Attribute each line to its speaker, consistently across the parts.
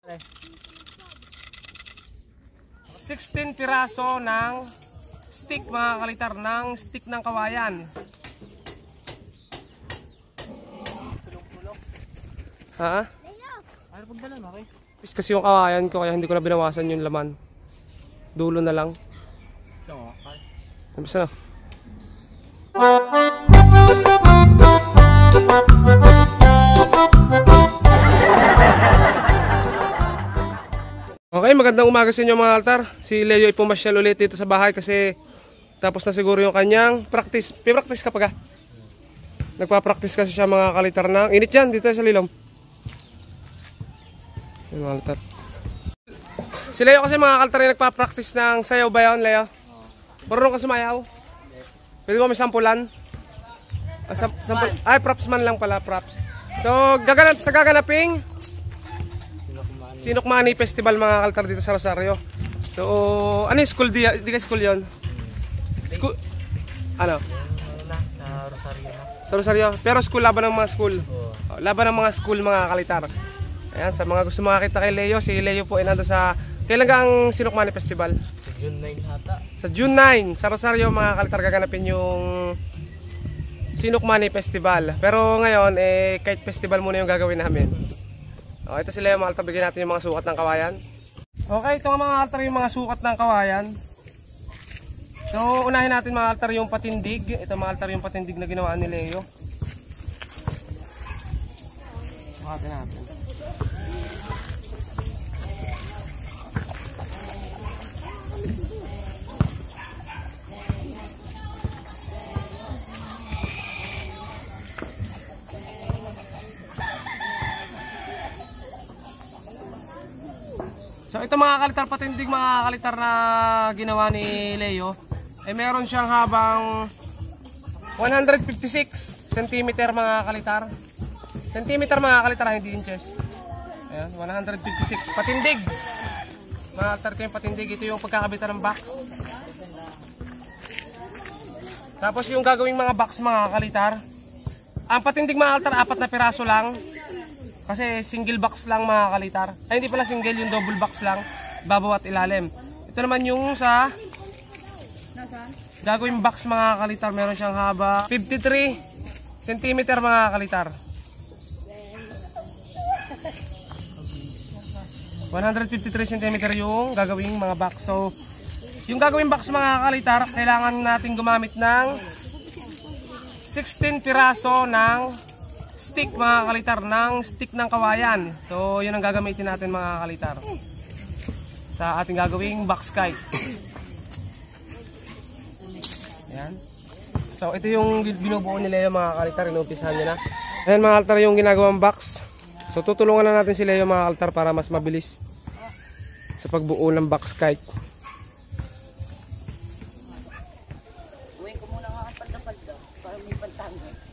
Speaker 1: 16 piraso ng stick mga kalitar, ng stick ng kawayan. Ha?
Speaker 2: Ano pagdala na kay?
Speaker 1: Kasi yung kawayan ko kaya hindi ko na binawasan yung laman. Dulo na lang. Tapos na. Okay, magandang umaga sa inyo mga altar. Si Leo ay pumasyal ulit dito sa bahay kasi tapos na siguro yung kanyang practice. Pi-practice ka pa ka? Nagpa-practice kasi siya mga kalitar ng init yan dito sa Lilom. Mga altar. Si Leo kasi mga kalitar ay nagpa-practice ng sayaw ba yun, Leo? Marunong ka sumayaw? Pwede mo may sampulan? Ay, props man lang pala, props. So, sa gaganaping Sinukmani Festival mga kaltar dito sa Rosario. So, ano yung school di ka school yun? School, ano?
Speaker 2: Sa Rosario na.
Speaker 1: Sa Rosario? Pero school, laban ng mga school. Laban ng mga school mga kalitar. Ayan, sa mga gusto makakita kay Leo, si Leo po ay nando sa, kailan ang Sinukmani Festival?
Speaker 2: Sa June 9 ata. Sa
Speaker 1: June 9, sa Rosario mga kalitar gaganapin yung Sinukmani Festival. Pero ngayon, kahit festival muna yung gagawin namin. O, ito sila yung mga altar, bigyan natin yung mga sukat ng kawayan. Okay, ito mga altar yung mga sukat ng kawayan. So, unahin natin mga altar yung patindig. Ito mga altar yung patindig na ginawa ni Leo. Sukatin natin. So ito mga kalitar, patindig mga kalitar na ginawa ni Leo, ay meron siyang habang 156 cm mga kalitar. Centimeter mga kalitar, hindi inches. Ayan, 156 patindig. Mga kalitar ko yung patindig, ito yung pagkakabitan ng box. Tapos yung gagawing mga box mga kalitar, ang patindig mga kalitar, 4 na piraso lang. Kasi single box lang mga kalitar. Ay hindi pala single, yung double box lang, babaw at ilalim. Ito naman yung sa gagawing box mga kalitar, meron siyang haba 53 cm mga kalitar. 153 cm yung gagawing mga box. So yung gagawing box mga kalitar, kailangan natin gumamit ng 16 piraso ng stick mga kalitar, ng stick ng kawayan. So yun ang gagamitin natin mga kalitar sa ating gagawing box kite. Ayan. So ito yung binubuo ni Leo mga kalitar, inumpisahan niya na. Ayan mga kalitar yung ginagawang box. So tutulungan na natin si Leo mga kalitar para mas mabilis sa pagbuo ng box kite.
Speaker 3: Uwin ko muna nga ang palda-palda para may pantangan.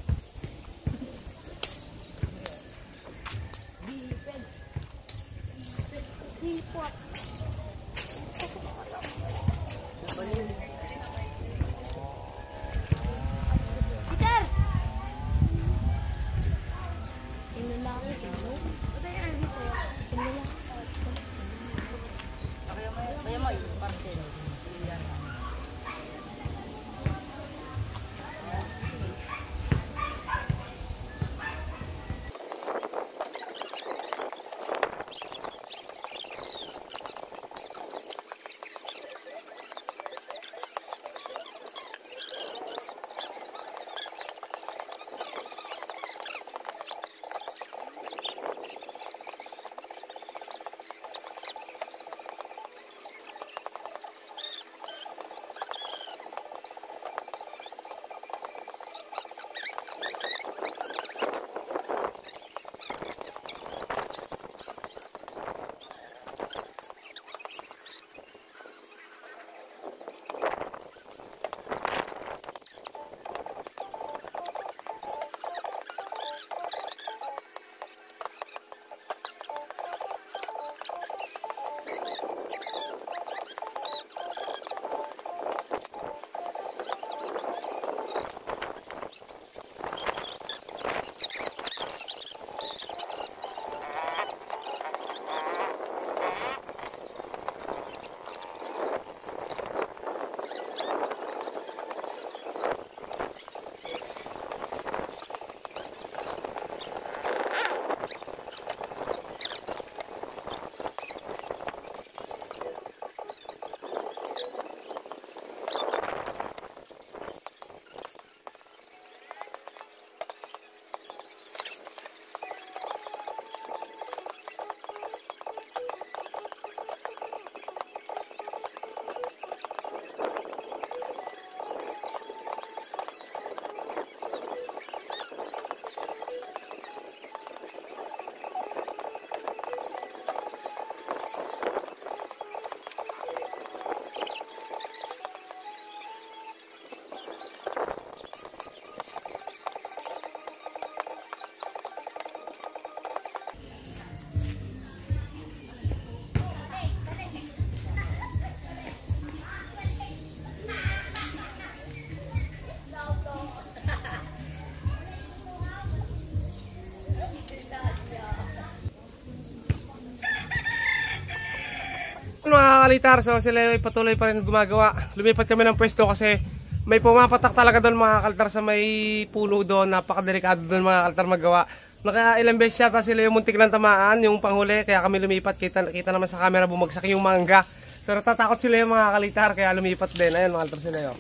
Speaker 1: Mga kalitar, so sila ay patuloy pa rin gumagawa. Lumipat kami ng pwesto kasi may pumapatak talaga doon mga kalitar sa may puno doon. Napakadelikado doon mga kalitar magawa. Naka ilang beses yata sila yung muntik lang tamaan, yung panghuli, kaya kami lumipat. Kita naman sa camera bumagsak yung mangga. So natatakot sila yung mga kalitar kaya lumipat din. Ayun mga kalitar sila yun.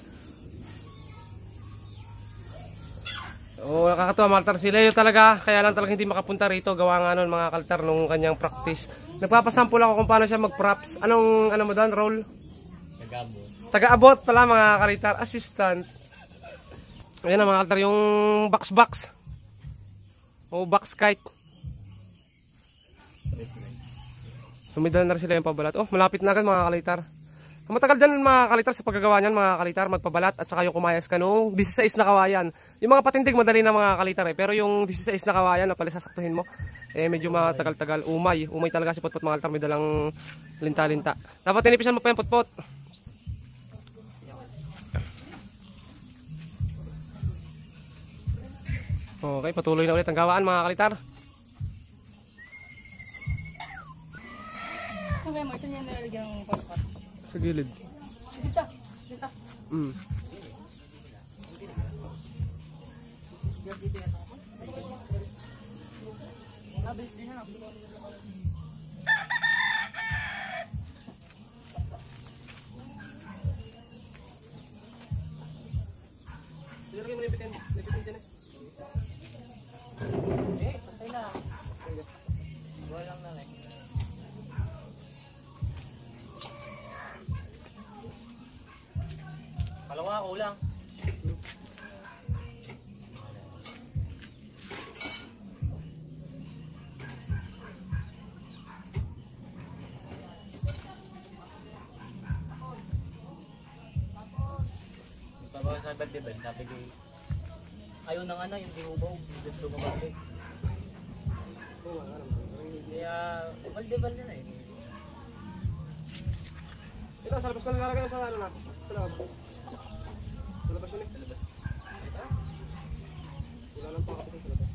Speaker 1: Oo, nakakatuwa mga kalitar. Sila yun talaga, kaya lang talaga hindi makapunta rito. Gawa nga nun mga kalitar nung kanyang practice. Nagpapasample ako kung paano siya mag-props. Anong ano mo doon, roll?
Speaker 2: Nag-abot.
Speaker 1: Taga-abot pala mga kalitar, assistant. Ayan na mga kalitar, yung box. O box kite. Sumidal na rin sila yung pabalat. Oh, malapit na agad mga kalitar. Matagal dyan mga kalitar sa paggagawa niyan mga kalitar, magpabalat at saka yung kumayas ka nung 16 na kawayan. Yung mga patindig madali na mga kalitar pero yung 16 na kawayan na pala sasaktuhin mo, medyo matagal-tagal. Umay talaga si Potpot mga kalitar, may dalang linta-linta. Dapat tinipisan mo pa yung Potpot. Okay, patuloy na ulit ang gawaan mga kalitar.
Speaker 3: Okay, mo isa niya nalagyan ng pagkat.
Speaker 1: Sa gilid.
Speaker 3: Dito. Nabis din na.
Speaker 1: Lagyan mo lipitin dyan
Speaker 2: Patay na. Walang na lang. Kalawa ako lang. Pagbawa sa bagdibel, sabi ko, ayaw nang ano, yung dihubaw, gusto ko mabalik. Kaya, balde-balde na eh.
Speaker 1: Ito, sa labas ko nilalagay sa ano na. Sa labas. Sa labas yun eh. Sa labas. Wala lang pa kapit sa labas.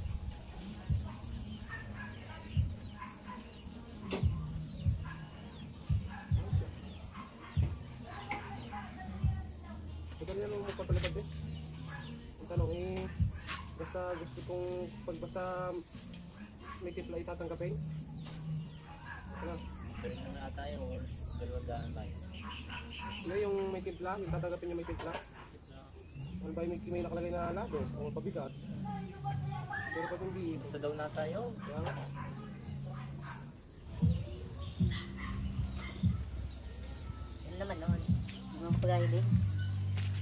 Speaker 1: Ito rin yung magpapalipad eh. Ang tanong eh, basta gusto kong basta may tipla itatanggapin. Ano?
Speaker 2: Pero na tayo, or dalawang tayo.
Speaker 1: Ano yung may timpla? Yung tatanggapin yung may timpla? Ano ba yung may nakalagay na lado? O pabigat? Pero pag hindi,
Speaker 2: Basta daw na tayo.
Speaker 1: kaya nga.
Speaker 3: Yan naman noon. Mga pag-ibig.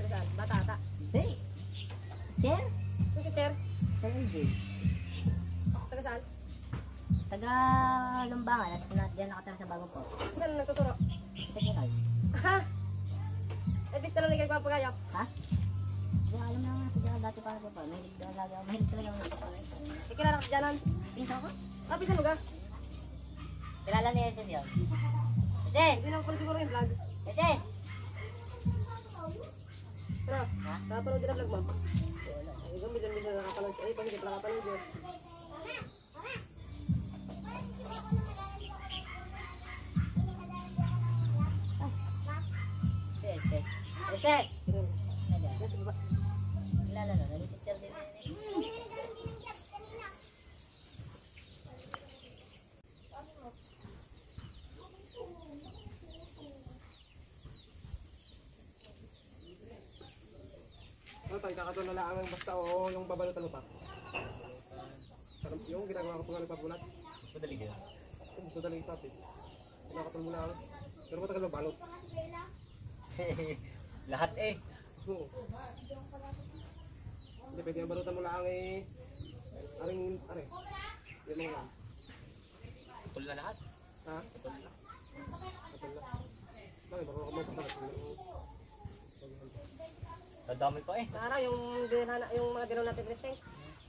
Speaker 3: Pero saan? Batata. Hindi. Chair? Sige, chair. Sa LJ. Taga saan? Taga Lumbangan. At diyan nakatira sa bagong po. Saan nagtuturo? Technical. Ha? Ebit ka lang na nagpapagayap? Ha? Hindi alam na nga. Sige, dati pa ako pa. Mahilig talaga ako nagpapagayap. Kilala ka sa dyanan? Pinsa ko? Pinsan mo ka? Kilala ni Eses yun. Eses! Hindi lang pala siguro yung vlog. Eses! Tara, nakapanood din ang vlog mo. Ay, gamitin din na nakapanood. Ay, pamigit nakapanood yun. Eses! Kilala na, nalipicture din.
Speaker 1: Ano tayo, kakatulala lang ang basta o yung babalutan mo pa? Yung ginagawa ko pa nga nagpabulat.
Speaker 2: Madali ka.
Speaker 1: Gusto talaga yung topic. Kinakatul mo lang. Pero matagal mo balot.
Speaker 2: Lahat eh.
Speaker 1: Oo. Hindi, pwede yung balutan mo lang eh. Aring. Yung mga lang.
Speaker 2: Putol na lahat.
Speaker 1: Ha?
Speaker 2: Putol na.
Speaker 1: Katul na. Bakit, baka magpapalat.
Speaker 2: Dadami pa eh.
Speaker 3: Sana yung mga gano'n natin preseng.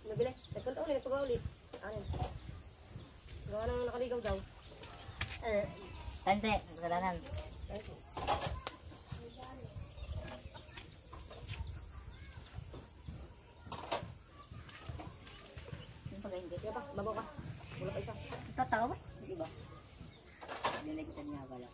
Speaker 3: Nabili. Nagpunta ulit, nagpagauli. Ano? Gawa nang nakaligaw daw. Tanse, kasalanan. Yung pag-hindi. Kaya pa, babaw ka. Wala pa isa. Tatawa ba? Hindi ba? Hindi na kita niya pala.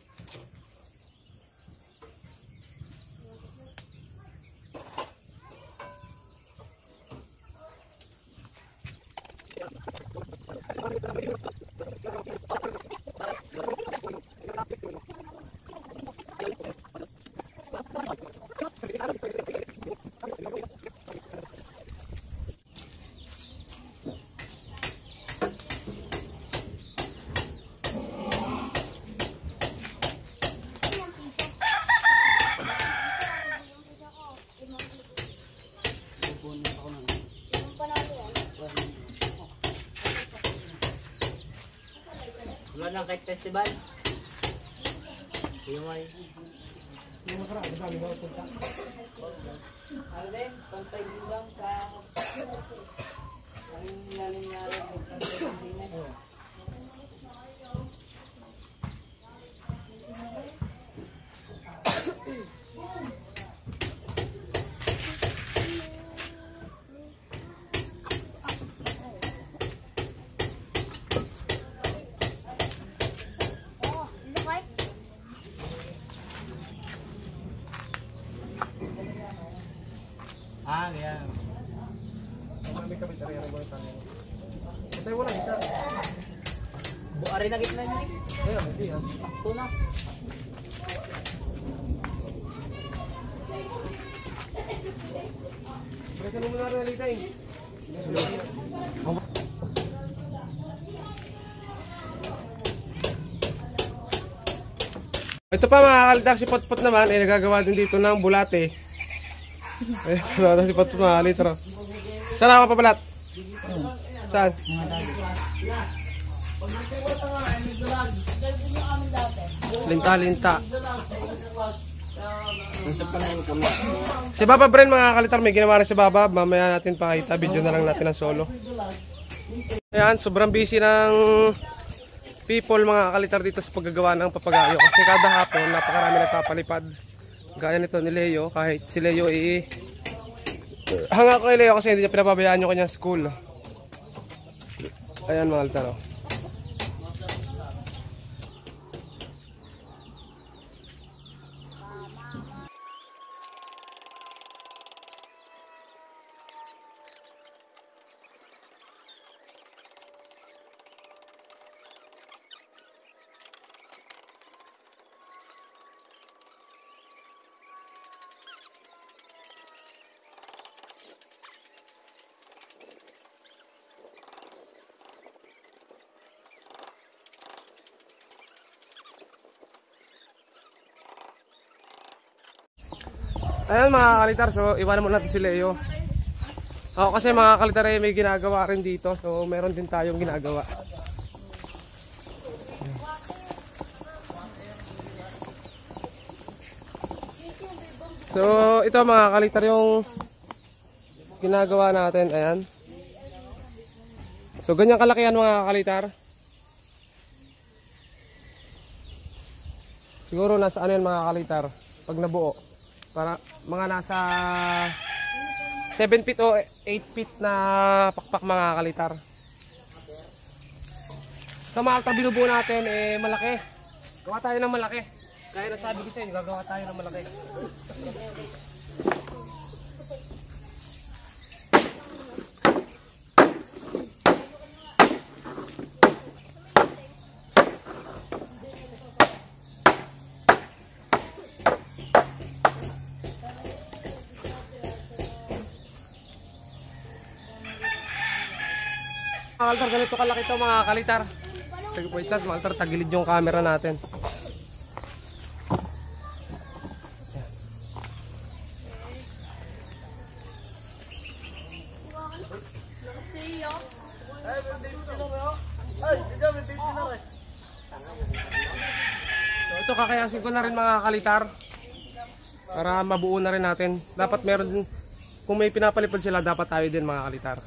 Speaker 2: ng kite festival. Yung ay.
Speaker 1: Yung makaraan, dami daw punta.
Speaker 4: Alden, pantay din lang sa ang ilalim na rin, pantay din na.
Speaker 2: Ah, yan.
Speaker 1: Marami kami sa rin mo tayo. Patay mo lang ito.
Speaker 2: Buari na gitna niya.
Speaker 1: Ayun, hindi yan.
Speaker 2: Sakto na.
Speaker 1: Presan mo muna rin nalita eh. Ito pa mga kalidar, si Potpot naman ay nagagawa din dito ng bulate. Ito na si Potpot mga kalidar. Saan ako papalat? Saan? Linta-linta. Si Baba Bren mga kalitar, may ginawa rin si Baba. Mamaya natin pakita, video na lang natin ng solo. Ayan, sobrang busy ng people mga kalitar dito sa paggagawa ng papagayo. Kasi kada hapon, napakarami nagpapalipad. Gaya nito ni Leo, kahit si Leo hanga ko kay Leo kasi hindi niya pinapabayaan yung kanyang school. Ayan mga kalitar. Ayan mga kalitar, so iwanan mo natin si Leo. Ako kasi mga kalitar ay may ginagawa rin dito, so meron din tayong ginagawa. So ito mga kalitar yung ginagawa natin, ayan. So ganyan kalaki yan mga kalitar. Siguro nasa ano yan mga kalitar, pag nabuo. Para mga nasa 7 feet o 8 feet na pakpak mga kalitar. Sa mga kalitar binubuo natin malaki. Gawa tayo ng malaki. Kaya nasabi ko sa inyo, gagawa tayo ng malaki. Mga kalitar, ganito kalaki ito mga kalitar. Wait lang mga kalitar, tagilid yung camera natin. So ito kakayasin ko na rin mga kalitar. Para mabuo na rin natin. Dapat meron din, kung may pinapalipad sila, dapat tayo din mga kalitar.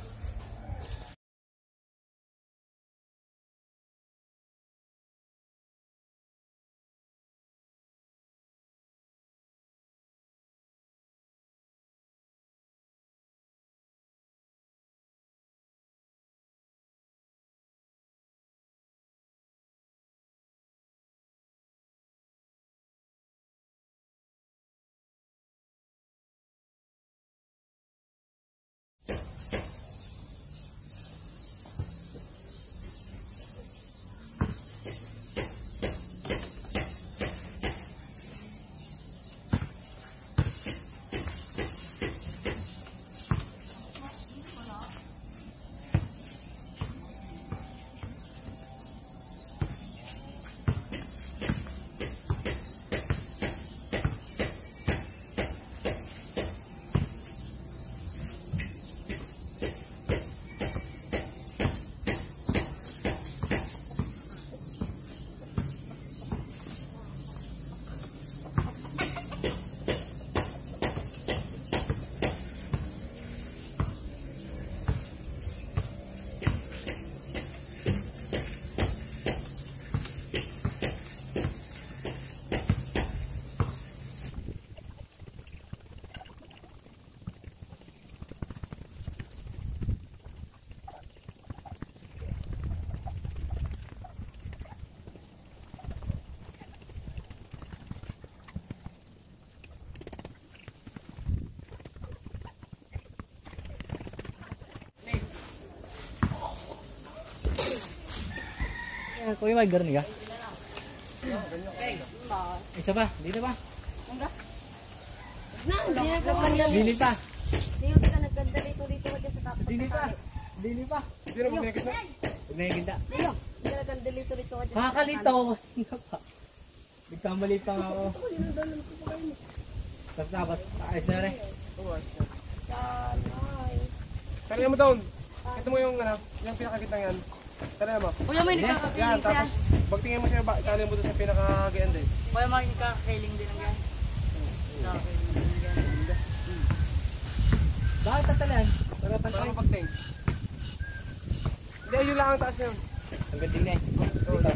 Speaker 2: Kuya Mike, garni ka? Isa ba? Dito ba? Dini pa.
Speaker 3: Hindi ka nagganda dito ka dyan sa tapos.
Speaker 2: Dini pa. Dini pa.
Speaker 1: Hindi na bumigit na.
Speaker 2: Huwag na yung ginda.
Speaker 3: Hindi ka nagganda dito ka dyan.
Speaker 2: Makakalito ako. Nagkamali pa nga ako. Tapos, ayos na rin.
Speaker 1: Kaya mo doon. Ito mo yung ano, yung pinakagitang yan. Kaya mo.
Speaker 4: Kuya may
Speaker 1: Yan,
Speaker 4: nakakakiling
Speaker 1: tapos bagtingin mo siya, itali mo doon sa pinakagitang din.
Speaker 4: Kuya may nakakakiling din ang yan. Nakakakiling din ang yan.
Speaker 2: Bakit tatalan? Para
Speaker 1: Para
Speaker 2: pantay.
Speaker 1: mapagting. Hindi, yun lang ang taas yun.
Speaker 2: Ang galing na eh. Dito.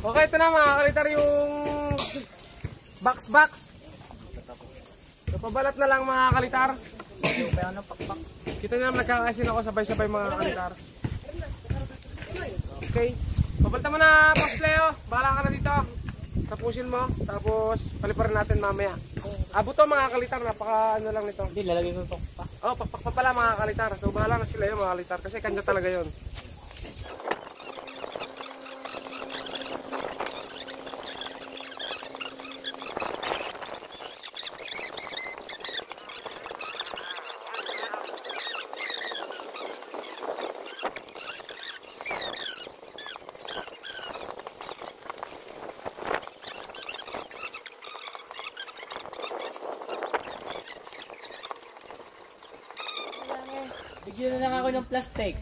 Speaker 1: Okay, ito na mga kalitar yung box. So, pabalat na lang mga kalitar. Kita nyo naman nagkakasin ako sabay-sabay mga kalitar. Okay. Pabalta mo na, Boss Leo. Bahala ka na dito. Tapusin mo. Tapos paliparin natin mamaya. Abo to mga kalitar. Napaka ano lang nito.
Speaker 2: Hindi, lalagay ko ito pa.
Speaker 1: Oh, pakpak pa pala mga kalitar. So bahala na sila yun mga kalitar. Kasi kanya talaga yun.
Speaker 2: Bigyan na lang ako ng plastic.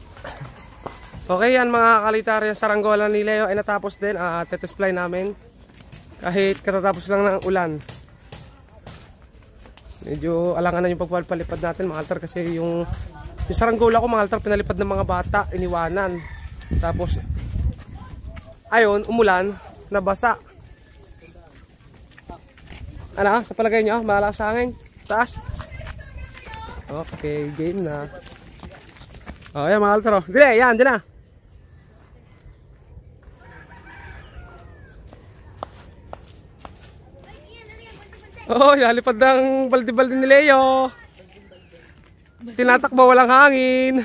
Speaker 1: Okay yan mga kalitar. Yung saranggola ni Leo ay natapos din. Tetesplay namin. Kahit katatapos lang ng ulan. Medyo alangan na yung pagpalipad natin mga kalitar. Kasi yung saranggola ko mga kalitar pinalipad ng mga bata. Iniwanan. Tapos ayun, umulan. Nabasa. Ano? Sa palagay nyo? Malakas sa hangin? Taas? Okay, game na. Oh, yan mga altro. Dili, yan, dyan na. Oh, yalipad ng baldi-baldi ni Leo. Tinatakbo, walang hangin.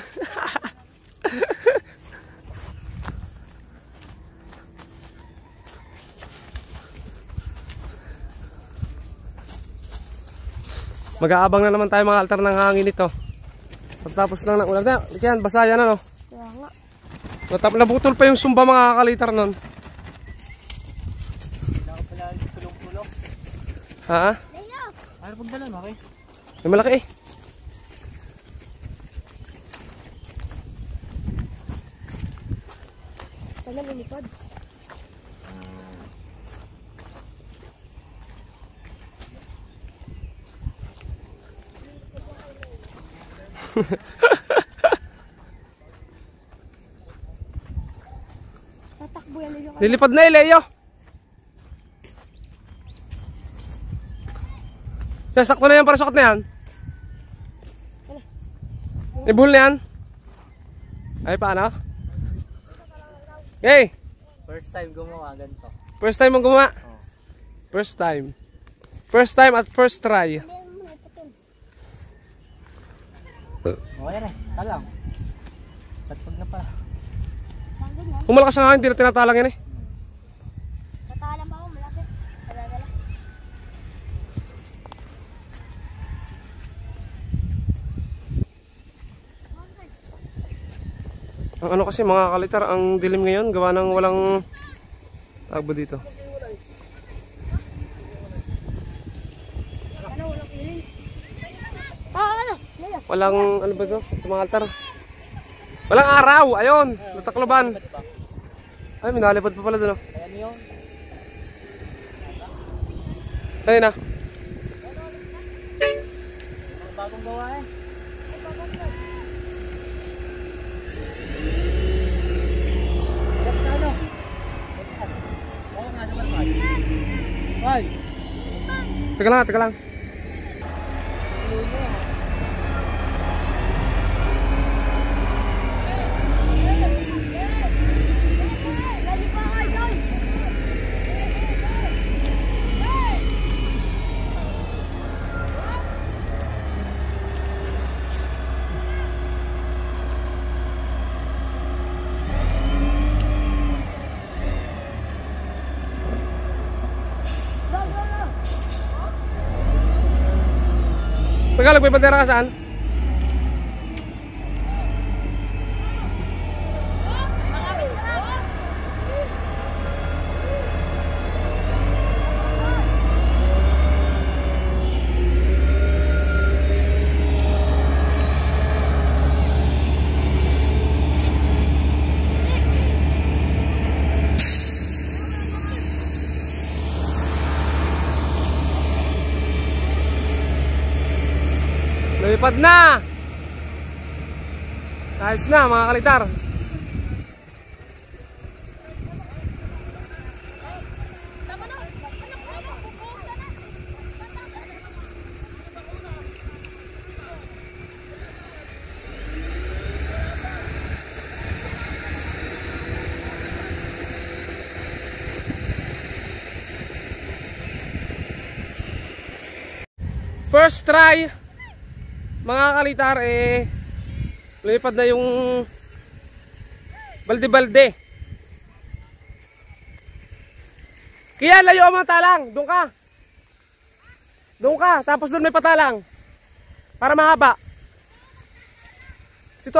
Speaker 1: Mag-aabang na naman tayo mga altar ng hangin ito. Pagtapos lang ng ulan. Yan, basa yan ano.
Speaker 3: Kaya nga.
Speaker 1: Nabutol pa yung sumba mga kakalitar nun.
Speaker 2: Hindi ako pala sulong-sulong.
Speaker 1: Ha?
Speaker 2: Ano pagdalan, okay?
Speaker 1: May malaki eh.
Speaker 3: Sana lumipad. Tatakbo yan Leo.
Speaker 1: Lilipad na eh, Leo. Sakto na yan para sukot na yan. Ibul na yan. Ay, paano? Hey!
Speaker 2: First time gumawa ganito.
Speaker 1: First time mong gumawa?
Speaker 2: Oh.
Speaker 1: First time. First time at first try.
Speaker 2: Okay na, talang. Pag na pa.
Speaker 1: Kung malakas ang hangin, hindi na tinatalang yan eh.
Speaker 3: Tatalam pa ako, malaki. Padadala.
Speaker 1: Ang ano kasi mga kalitar, ang dilim ngayon, gawa ng walang tagbo dito.
Speaker 3: Ano?
Speaker 1: Walang, ano ba ito? Ito mga altar. Walang araw, ayun, natakloban. Ay, minalipad pa pala doon.
Speaker 2: Kaya ano yun?
Speaker 1: Kanina.
Speaker 2: Mga bagong gawa eh. Hirap na ano? Oo nga naman, Mike. Ay!
Speaker 1: Teka lang, teka lang. Tagalog, may bandera ka saan? Lumipad na! Ayos na mga kalitar. First try mga kalitar, lumipad na yung balde-balde. Kaya layo ang mga talang. Doon ka. Doon ka. Tapos doon may patalang. Para mahaba. Si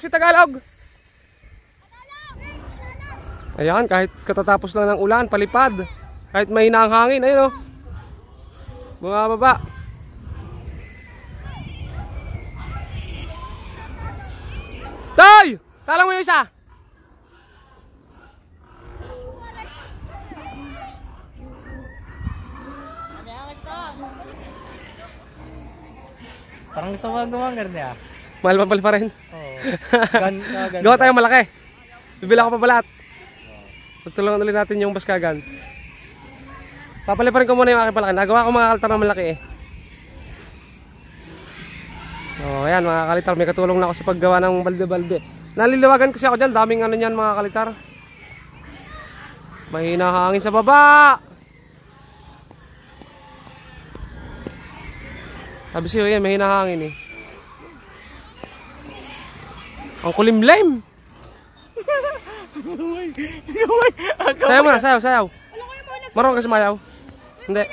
Speaker 1: Tagalog. Ayan, kahit katatapos lang ng ulan, palipad. Kahit mahina ang hangin, ayun o. Bumababa. Tay! Talang mo yung isa!
Speaker 2: Parang gusto mo gumangar niya.
Speaker 1: Mahal pa rin.
Speaker 2: Oo.
Speaker 1: Gawa tayong malaki. Bibila ko pa balat. Pagtulungan ulit natin yung baskagan. Papaliparin ko muna yung aking palaki. Nagawa ko mga kalitar na malaki eh. Oh, ayan mga kalitar, may katulong na ako sa paggawa ng balde-balde. Naliliwagan kasi ako dyan, daming ano niyan mga kalitar. Mahina hangin sa baba. Sabi siyo yan, mahina hangin eh. Ang kulimlim. Sayaw mo na, sayaw. Marunong ka sumayaw? Hindi.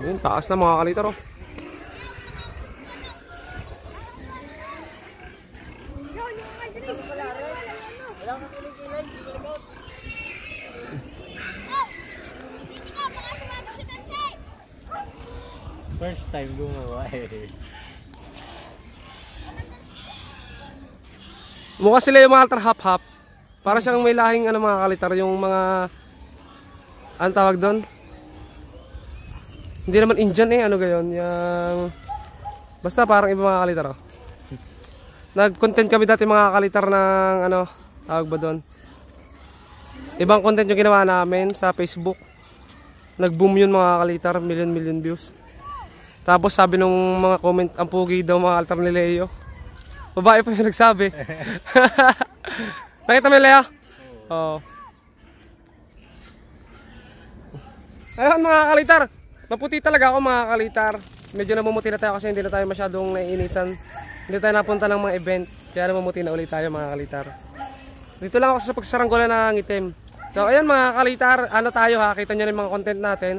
Speaker 1: Yun, taas na mga kalitar oh.
Speaker 2: First time gumawa eh.
Speaker 1: Mukha sila yung mga kalitar hap-hap. Para siyang may lahing ano mga kalitar, yung mga ano tawag doon? Hindi naman Indian eh, ano gayon, yung basta parang iba mga kalitar oh. Nag-content kami dati mga kalitar ng ano, tawag ba doon? Ibang content yung ginawa namin sa Facebook. Nag-boom yun mga kalitar, million views. Tapos sabi nung mga comment, ang pugi daw mga kalitar ni Leo. Babae pa yung nagsabi. Nakita mo yung Leo? Oo. Ayun mga kalitar, maputi talaga ako mga kalitar. Medyo namumuti na tayo kasi hindi na tayo masyadong naiinitan. Hindi tayo napunta ng mga event. Kaya namumuti na ulit tayo mga kalitar. Dito lang ako sa pagsaranggola ng itim. So ayun mga kalitar, ano tayo ha, kita nyo na yung mga content natin.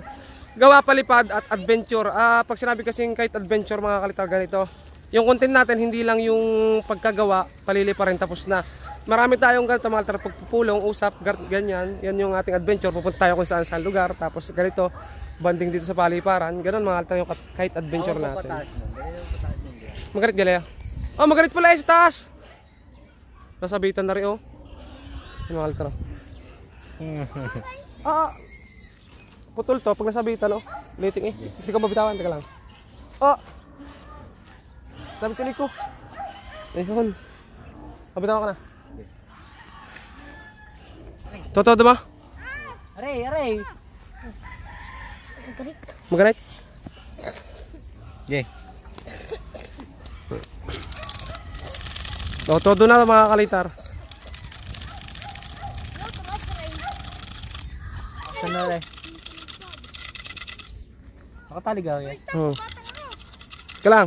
Speaker 1: Gawa, palipad at adventure. Pag sinabi kasing kahit adventure mga kalitar ganito, yung content natin hindi lang yung pagkagawa, palilipa rin tapos na. Marami tayong ganito mga kalitar, pagpupulong, usap, ganyan. Yan yung ating adventure, pupunta tayo kung saan saan lugar. Tapos ganito, banding dito sa paliparan. Ganon mga kalitar yung kahit adventure natin. Magarit galaya. Oh, magarit pala eh sa taas. Nasabitan na rin oh. Yung mga kalitar. Putol to pag nasabitan oh. Liting eh. Hindi ko mabitawan, teka lang. Oh. Sabitin ko. Ayun. Mabitawan ka na. Totoo ba?
Speaker 2: Aray.
Speaker 1: Magarit.
Speaker 2: Okay.
Speaker 1: Todo na mga kalitar.
Speaker 2: Saan na rin? Nakatali ka yan?
Speaker 1: Ka lang.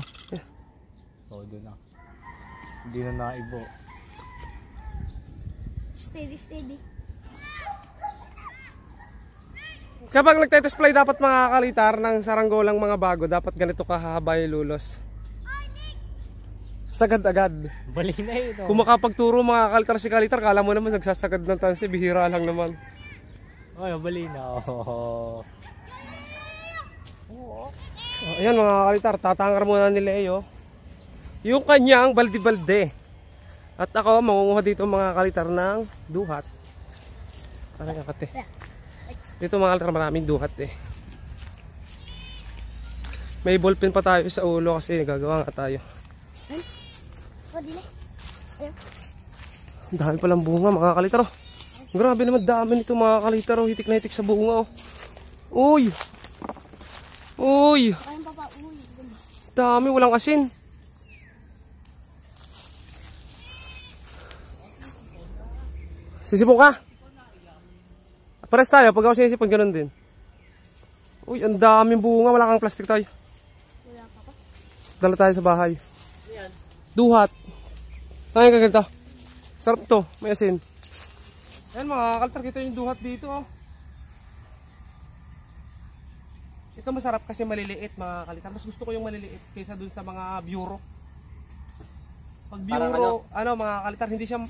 Speaker 2: Oo, doon na. Hindi na naibo.
Speaker 3: Steady.
Speaker 1: Kapag nagtetest fly dapat mga kalitar ng saranggolang mga bago, dapat ganito kahaba yung lulos. Sagad agad.
Speaker 2: Bali na yun.
Speaker 1: Kung makapagturo mga kalitar si kalitar, kala mo naman nagsasagad ng tansi, bihira lang naman.
Speaker 2: Ay, bali na. Oh.
Speaker 1: Ayan mga kalitar, tatangar muna ni Leo yung kanyang balde-balde. At ako, mangunguha dito mga kalitar ng duhat. Parang kakate. Dito mga kalitar, maraming duhat eh. May ballpen pa tayo sa ulo kasi gagawa nga tayo. Ang dami palang bunga mga kalitar. Oh. Grabe naman dami nito mga kalitar. Oh. Hitik na hitik sa bunga. Oh. Uy! Uy! Dami, walang asin. Sisipon ka? Pares tayo, pag ako sinisipon, ganun din. Uy, ang daming bunga, wala kang plastic tayo. Dala tayo sa bahay. Duhat. Saan ka ganito? Sarap to, may asin. Ayan mga kalitar, kita yung duhat dito. Oh. Ito masarap kasi maliliit mga kalitar. Mas gusto ko yung maliliit kaysa dun sa mga bureau. Pag bureau, ano mga kalitar, hindi siya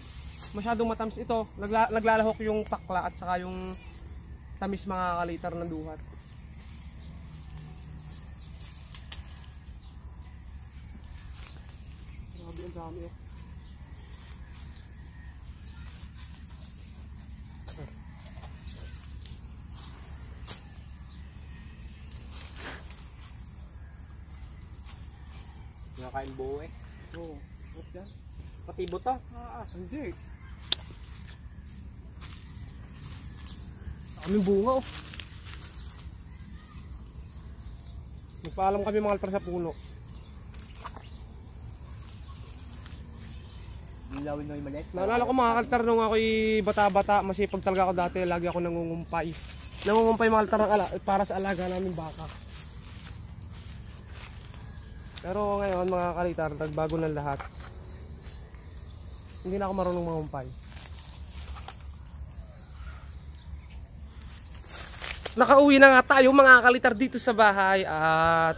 Speaker 1: masyadong matamis. Ito, naglalahok yung pakla at saka yung tamis mga kalitar ng duhat. Grabe ang dami oh.
Speaker 2: Nakain buo eh.
Speaker 1: Oo, what's yan?
Speaker 2: Pati buto.
Speaker 1: Hindi. Kaming bunga oh. Magpaalam kami mga kalitar sa puno.
Speaker 2: Nilawin na yung maliit.
Speaker 1: Naalala ko mga kalitar nung ako'y bata-bata, masipag talaga ako dati, lagi ako nangungumpay. Nangungumpay mga kalitar para sa alaga namin baka. Pero ngayon mga kalitar, nagbago ng lahat. Hindi na ako marunong mangumpay. Nakauwi na nga tayo mga kalitar dito sa bahay at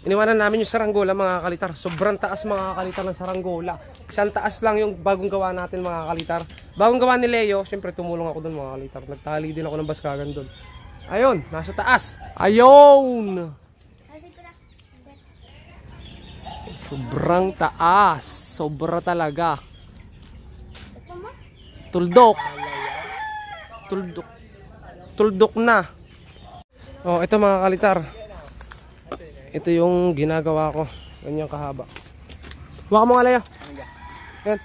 Speaker 1: iniwanan namin yung saranggola mga kalitar. Sobrang taas mga kalitar ng saranggola. Isang taas lang yung bagong gawa natin mga kalitar. Bagong gawa ni Leo, siyempre tumulong ako doon mga kalitar. Nagtali din ako ng baskagan doon. Ayun, nasa taas. Ayun! Sobrang taas. Sobra talaga. Tuldok. Tuldok. Tuldok na. Oh, ito mga kalitar. Ito yung ginagawa ko. Ganyan kahaba. Huwag mo nga Leo. Yan.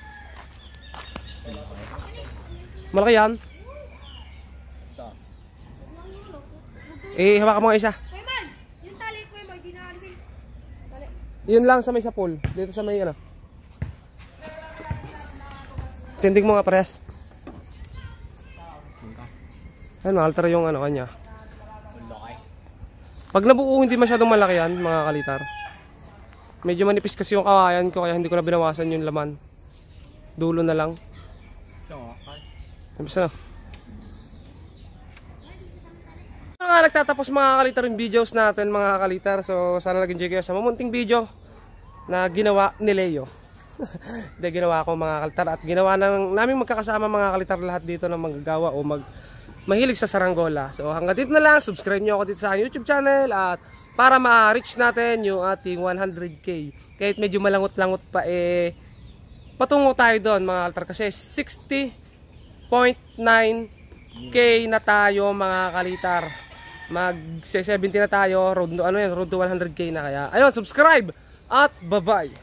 Speaker 1: Malaki yan. Eh, hawakan mo nga isa.
Speaker 3: Yung tali ko yung di na alisin.
Speaker 1: Yun lang sa may sapul. Dito sa may ano. Tindig mo nga parehas. Ayan, alter yung ano kanya. Pag nabuo hindi masyadong malaki yan mga kalitar. Medyo manipis kasi yung kawayan ko kaya hindi ko na binawasan yung laman. Dulo na lang. Tapos na. Nagtatapos mga kalitar yung videos natin mga kalitar. So sana nag-enjoy kayo sa mamunting video na ginawa ni Leo. Hindi, ginawa ko mga kalitar. At ginawa namin magkakasama mga kalitar lahat dito na magagawa o mahilig sa saranggola. So hanggang dito na lang. Subscribe nyo ako dito sa YouTube channel. At para ma-reach natin yung ating 100k. Kahit medyo malangot-langot pa patungo tayo doon mga kalitar. Kasi 60.9k na tayo mga kalitar. Mag 70 na tayo. Road to 100k na kaya. Ayun, subscribe at bye-bye.